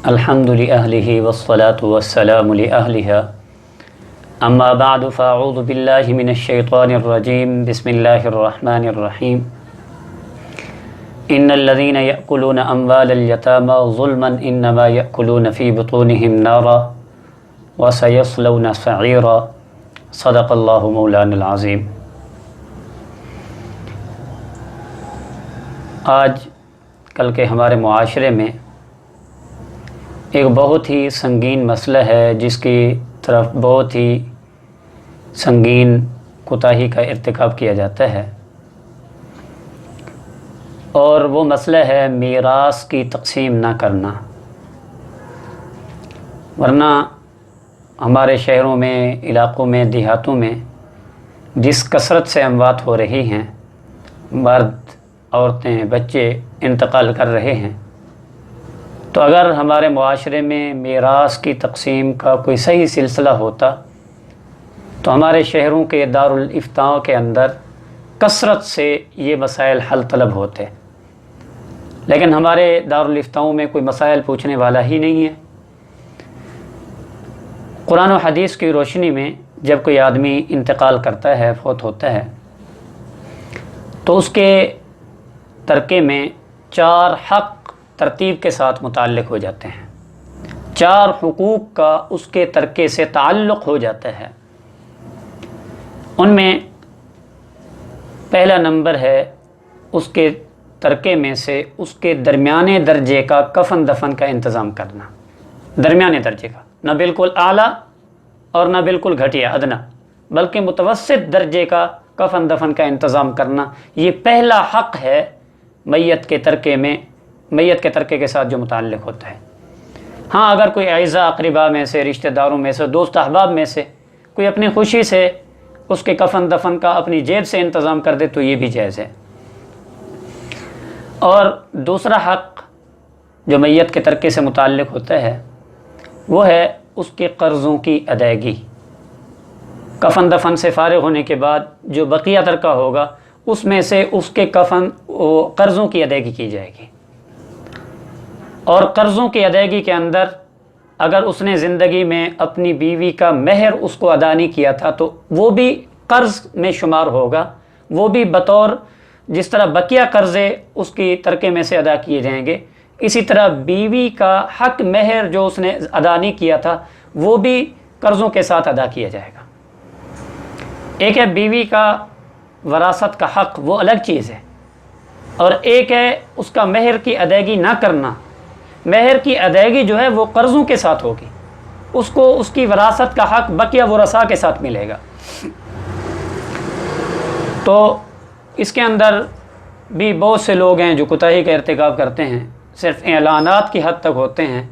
الحمد لأهله والصلاة والسلام لأهلها أما بعد فأعوذ بالله من الشيطان الرجيم بسم الله الرحمن الرحيم إن الذين يأكلون أموال اليتامى ظلما إنما يأكلون في بطونهم نارا وسيصلون سعيرا صدق الله مولانا العظيم۔ آج کل کے ہمارے معاشرے میں ایک بہت ہی سنگین مسئلہ ہے جس کی طرف بہت ہی سنگین کوتاہی کا ارتکاب کیا جاتا ہے، اور وہ مسئلہ ہے میراث کی تقسیم نہ کرنا۔ ورنہ ہمارے شہروں میں، علاقوں میں، دیہاتوں میں جس کثرت سے اموات ہو رہی ہیں، مرد، عورتیں، بچے انتقال کر رہے ہیں، تو اگر ہمارے معاشرے میں میراث کی تقسیم کا کوئی صحیح سلسلہ ہوتا تو ہمارے شہروں کے دارالافتاء کے اندر کثرت سے یہ مسائل حل طلب ہوتے، لیکن ہمارے دارالافتاؤں میں کوئی مسائل پوچھنے والا ہی نہیں ہے۔ قرآن و حدیث کی روشنی میں جب کوئی آدمی انتقال کرتا ہے، فوت ہوتا ہے، تو اس کے ترکے میں 4 حق ترتیب کے ساتھ متعلق ہو جاتے ہیں، 4 حقوق کا اس کے ترکے سے تعلق ہو جاتا ہے۔ ان میں پہلا نمبر ہے اس کے ترکے میں سے اس کے درمیانے درجے کا کفن دفن کا انتظام کرنا، درمیانے درجے کا، نہ بالکل اعلیٰ اور نہ بالکل گھٹیا ادنا، بلکہ متوسط درجے کا کفن دفن کا انتظام کرنا، یہ پہلا حق ہے میت کے ترکے میں، میت کے ترکے کے ساتھ جو متعلق ہوتا ہے۔ ہاں، اگر کوئی اعزاء اقرباء میں سے، رشتہ داروں میں سے، دوست احباب میں سے کوئی اپنی خوشی سے اس کے کفن دفن کا اپنی جیب سے انتظام کر دے تو یہ بھی جائز ہے۔ اور دوسرا حق جو میت کے ترکے سے متعلق ہوتا ہے وہ ہے اس کے قرضوں کی ادائیگی۔ کفن دفن سے فارغ ہونے کے بعد جو بقیہ ترکہ ہوگا اس میں سے اس کے قرضوں کی ادائیگی کی جائے گی، اور قرضوں کی ادائیگی کے اندر اگر اس نے زندگی میں اپنی بیوی کا مہر اس کو ادا نہیں کیا تھا تو وہ بھی قرض میں شمار ہوگا، وہ بھی بطور جس طرح بقیہ قرضے اس کی ترکے میں سے ادا کیے جائیں گے، اسی طرح بیوی کا حق مہر جو اس نے ادا نہیں کیا تھا وہ بھی قرضوں کے ساتھ ادا کیا جائے گا۔ ایک ہے بیوی کا وراثت کا حق، وہ الگ چیز ہے، اور ایک ہے اس کا مہر کی ادائیگی نہ کرنا۔ مہر کی ادائیگی جو ہے وہ قرضوں کے ساتھ ہوگی، اس کو اس کی وراثت کا حق بقیہ ورثاء کے ساتھ ملے گا۔ تو اس کے اندر بھی بہت سے لوگ ہیں جو کوتاہی کا ارتکاب کرتے ہیں، صرف اعلانات کی حد تک ہوتے ہیں،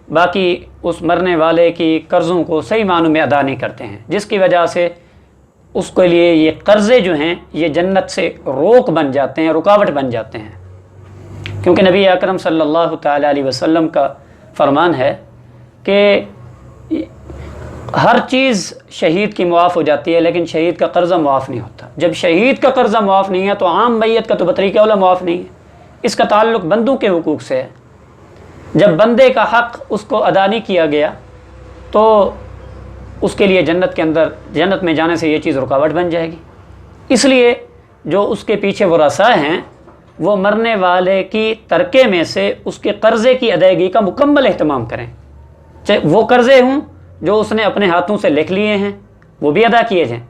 باقی اس مرنے والے کی قرضوں کو صحیح معنوں میں ادا نہیں کرتے ہیں، جس کی وجہ سے اس کے لیے یہ قرضے جو ہیں یہ جنت سے روک بن جاتے ہیں، رکاوٹ بن جاتے ہیں۔ کیونکہ نبی اکرم صلی اللہ تعالیٰ علیہ وسلم کا فرمان ہے کہ ہر چیز شہید کی معاف ہو جاتی ہے لیکن شہید کا قرضہ معاف نہیں ہوتا۔ جب شہید کا قرضہ معاف نہیں ہے تو عام میت کا تو بطریقہ اولا معاف نہیں ہے۔ اس کا تعلق بندوں کے حقوق سے ہے۔ جب بندے کا حق اس کو ادا نہیں کیا گیا تو اس کے لیے جنت میں جانے سے یہ چیز رکاوٹ بن جائے گی۔ اس لیے جو اس کے پیچھے ورثاء ہیں وہ مرنے والے کی ترکے میں سے اس کے قرضے کی ادائیگی کا مکمل اہتمام کریں، چاہے وہ قرضے ہوں جو اس نے اپنے ہاتھوں سے لکھ لیے ہیں وہ بھی ادا کیے جائیں،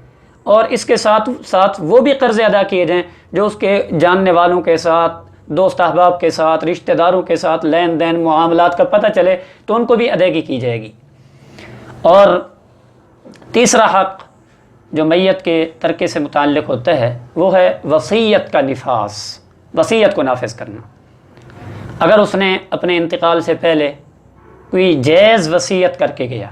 اور اس کے ساتھ ساتھ وہ بھی قرضے ادا کیے جائیں جو اس کے جاننے والوں کے ساتھ، دوست احباب کے ساتھ، رشتہ داروں کے ساتھ لین دین معاملات کا پتہ چلے تو ان کو بھی ادائیگی کی جائے گی۔ اور تیسرا حق جو میت کے ترکے سے متعلق ہوتا ہے وہ ہے وصیت کا نفاذ، وصیت کو نافذ کرنا۔ اگر اس نے اپنے انتقال سے پہلے کوئی جائز وصیت کر کے گیا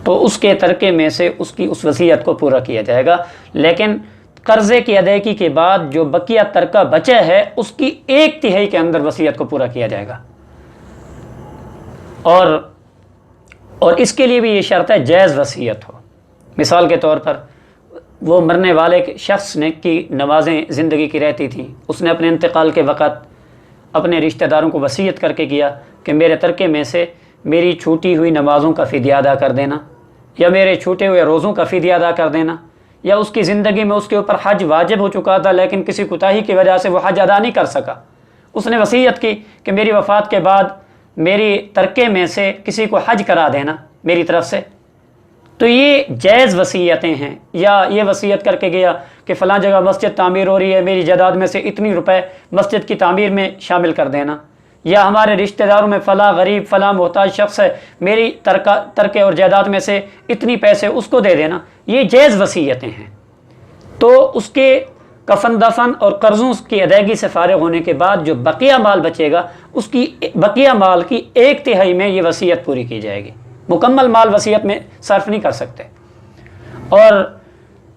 تو اس کے ترکے میں سے اس کی اس وصیت کو پورا کیا جائے گا، لیکن قرضے کی ادائیگی کے بعد جو بقیہ ترکہ بچا ہے اس کی 1/3 کے اندر وصیت کو پورا کیا جائے گا۔ اور اس کے لیے بھی یہ شرط ہے جائز وصیت ہو۔ مثال کے طور پر وہ مرنے والے شخص نے کی نمازیں زندگی کی رہتی تھیں، اس نے اپنے انتقال کے وقت اپنے رشتہ داروں کو وصیت کر کے کیا کہ میرے ترکے میں سے میری چھوٹی ہوئی نمازوں کا فدیہ ادا کر دینا، یا میرے چھوٹے ہوئے روزوں کا فدیہ ادا کر دینا، یا اس کی زندگی میں اس کے اوپر حج واجب ہو چکا تھا لیکن کسی کوتاہی کی وجہ سے وہ حج ادا نہیں کر سکا، اس نے وصیت کی کہ میری وفات کے بعد میری ترکے میں سے کسی کو حج کرا دینا میری طرف سے، تو یہ جائز وصیتیں ہیں۔ یا یہ وصیت کر کے گیا کہ فلاں جگہ مسجد تعمیر ہو رہی ہے، میری جائیداد میں سے اتنی روپے مسجد کی تعمیر میں شامل کر دینا، یا ہمارے رشتہ داروں میں فلاں غریب فلاں محتاج شخص ہے، میری ترکے اور جائیداد میں سے اتنی پیسے اس کو دے دینا، یہ جائز وصیتیں ہیں۔ تو اس کے کفن دفن اور قرضوں کی ادائیگی سے فارغ ہونے کے بعد جو بقیہ مال بچے گا، اس کی بقیہ مال کی 1/3 میں یہ وصیت پوری کی جائے گی، مکمل مال وصیت میں صرف نہیں کر سکتے۔ اور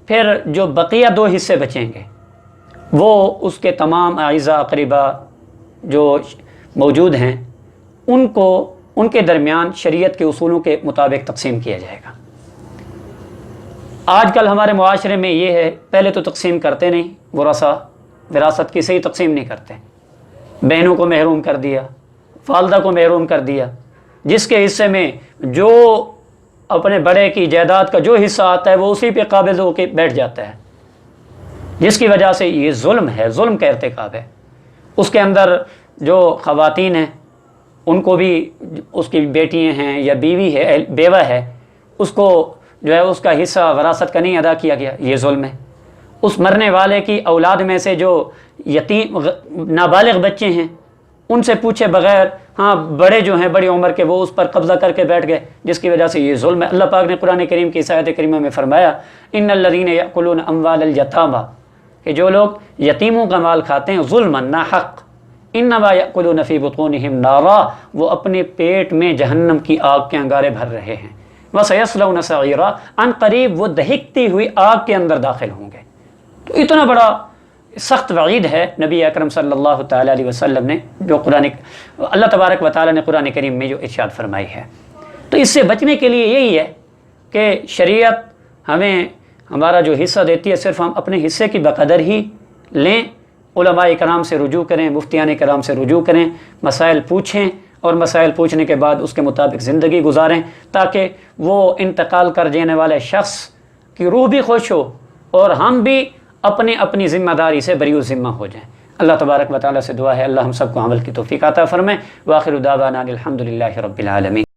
پھر جو بقیہ 2 حصے بچیں گے وہ اس کے تمام اعزاء اقربا جو موجود ہیں ان کے درمیان شریعت کے اصولوں کے مطابق تقسیم کیا جائے گا۔ آج کل ہمارے معاشرے میں یہ ہے، پہلے تو تقسیم کرتے نہیں، وراثت کی صحیح تقسیم نہیں کرتے، بہنوں کو محروم کر دیا، والدہ کو محروم کر دیا، جس کے حصے میں جو اپنے بڑے کی جائیداد کا جو حصہ آتا ہے وہ اسی پہ قابض ہو کے بیٹھ جاتا ہے، جس کی وجہ سے یہ ظلم ہے، ظلم کا ارتکاب ہے۔ اس کے اندر جو خواتین ہیں ان کو بھی، اس کی بیٹیاں ہیں یا بیوی ہے بیوہ ہے، اس کو جو ہے اس کا حصہ وراثت کا نہیں ادا کیا گیا، یہ ظلم ہے۔ اس مرنے والے کی اولاد میں سے جو یتیم نابالغ بچے ہیں ان سے پوچھے بغیر بڑے جو ہیں بڑی عمر کے وہ اس پر قبضہ کر کے بیٹھ گئے، جس کی وجہ سے یہ ظلم ہے۔ اللہ پاک نے قرآن کریم کی اس آیت کریمہ میں فرمایا ان الذین یأکلون اموال الیتامی، کہ جو لوگ یتیموں کا مال کھاتے ہیں ظلما ناحق، انما یأکلون فی بطونہم نارا، وہ اپنے پیٹ میں جہنم کی آگ کے انگارے بھر رہے ہیں، وسیصلون سعیرا، ان قریب وہ دہکتی ہوئی آگ کے اندر داخل ہوں گے۔ تو اتنا بڑا سخت وعید ہے نبی اکرم صلی اللہ تعالی علیہ وسلم نے، جو اللہ تبارک و تعالی نے قرآن کریم میں جو ارشاد فرمائی ہے۔ تو اس سے بچنے کے لیے یہی ہے کہ شریعت ہمیں ہمارا جو حصہ دیتی ہے صرف ہم اپنے حصے کی بقدر ہی لیں، علماء کرام سے رجوع کریں، مفتیان کرام سے رجوع کریں، مسائل پوچھیں، اور مسائل پوچھنے کے بعد اس کے مطابق زندگی گزاریں، تاکہ وہ انتقال کر جانے والے شخص کی روح بھی خوش ہو اور ہم بھی اپنی ذمہ داری سے بری ذمہ ہو جائیں۔ اللہ تبارک و تعالیٰ سے دعا ہے اللہ ہم سب کو عمل کی توفیق عطا فرمائے۔ وآخر دعوانا الحمد للہ رب العالمین۔